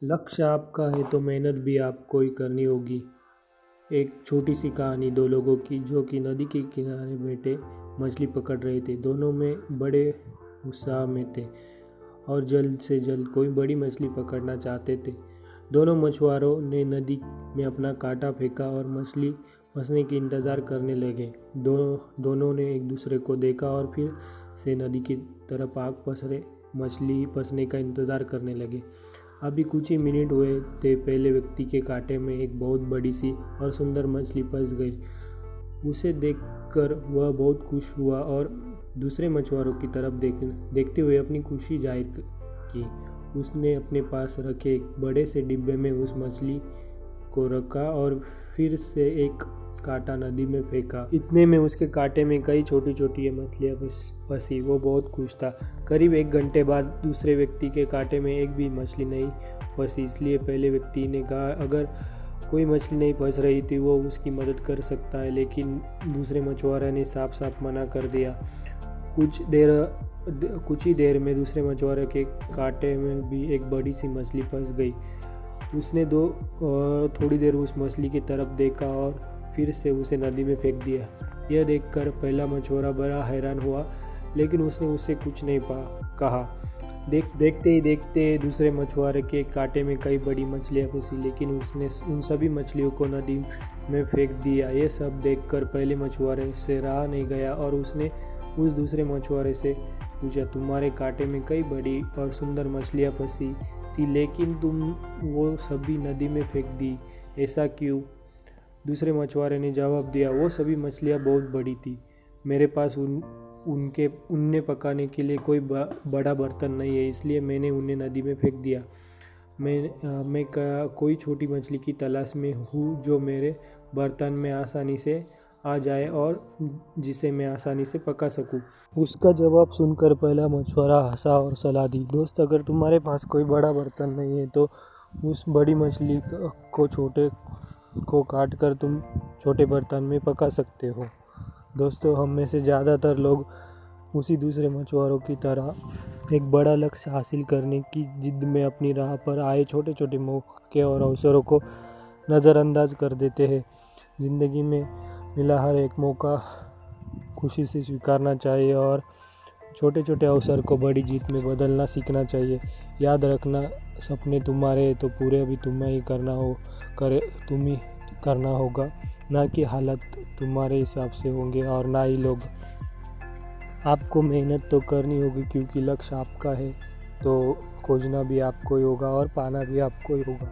लक्ष्य आपका है तो मेहनत भी आपको ही करनी होगी। एक छोटी सी कहानी दो लोगों की जो कि नदी के किनारे बैठे मछली पकड़ रहे थे। दोनों में बड़े उत्साह में थे और जल्द से जल्द कोई बड़ी मछली पकड़ना चाहते थे। दोनों मछुआरों ने नदी में अपना कांटा फेंका और मछली फंसने की इंतज़ार करने लगे। दोनों ने एक दूसरे को देखा और फिर से नदी की तरफ आग पसरे मछली फंसने का इंतज़ार करने लगे। अभी कुछ ही मिनट हुए थे, पहले व्यक्ति के कांटे में एक बहुत बड़ी सी और सुंदर मछली फंस गई। उसे देखकर वह बहुत खुश हुआ और दूसरे मछुआरों की तरफ देखते हुए अपनी खुशी जाहिर की। उसने अपने पास रखे एक बड़े से डिब्बे में उस मछली को रखा और फिर से एक कांटा नदी में फेंका। इतने में उसके कांटे में कई छोटी छोटी मछलियाँ फंसी। वो बहुत खुश था। करीब 1 घंटे बाद दूसरे व्यक्ति के कांटे में एक भी मछली नहीं फंसी, इसलिए पहले व्यक्ति ने कहा अगर कोई मछली नहीं फंस रही थी वो उसकी मदद कर सकता है, लेकिन दूसरे मछुआरे ने साफ साफ मना कर दिया। कुछ ही देर में दूसरे मछुआरे के कांटे में भी एक बड़ी सी मछली फंस गई। उसने थोड़ी देर उस मछली की तरफ देखा और फिर से उसे नदी में फेंक दिया। यह देखकर पहला मछुआरा बड़ा हैरान हुआ, लेकिन उसने उससे कुछ नहीं कहा। देखते ही देखते दूसरे मछुआरे के कांटे में कई बड़ी मछलियां फंसी, लेकिन उसने उन सभी मछलियों को नदी में फेंक दिया। ये सब देखकर पहले मछुआरे से रहा नहीं गया और उसने उस दूसरे मछुआरे से पूछा, तुम्हारे कांटे में कई बड़ी और सुंदर मछलियां फंसी थी, लेकिन तुम वो सभी नदी में फेंक दी, ऐसा क्यों? दूसरे मछुआरे ने जवाब दिया, वो सभी मछलियाँ बहुत बड़ी थी। मेरे पास उन्हें पकाने के लिए कोई बड़ा बर्तन नहीं है, इसलिए मैंने उन्हें नदी में फेंक दिया। मैं कोई छोटी मछली की तलाश में हूँ जो मेरे बर्तन में आसानी से आ जाए और जिसे मैं आसानी से पका सकूँ। उसका जवाब सुनकर पहला मछुआरा हंसा और सलाह दी, दोस्त अगर तुम्हारे पास कोई बड़ा बर्तन नहीं है तो उस बड़ी मछली को काट कर तुम छोटे बर्तन में पका सकते हो। दोस्तों, हम में से ज़्यादातर लोग उसी दूसरे मछुआरों की तरह एक बड़ा लक्ष्य हासिल करने की जिद में अपनी राह पर आए छोटे छोटे मौके और अवसरों को नज़रअंदाज कर देते हैं। ज़िंदगी में मिला हर एक मौका खुशी से स्वीकारना चाहिए और छोटे छोटे अवसर को बड़ी जीत में बदलना सीखना चाहिए। याद रखना, सपने तुम्हारे हैं तो पूरे भी तुम्हें ही तुम ही करना होगा, ना कि हालत तुम्हारे हिसाब से होंगे और ना ही लोग। आपको मेहनत तो करनी होगी क्योंकि लक्ष्य आपका है, तो खोजना भी आपको ही होगा और पाना भी आपको ही होगा।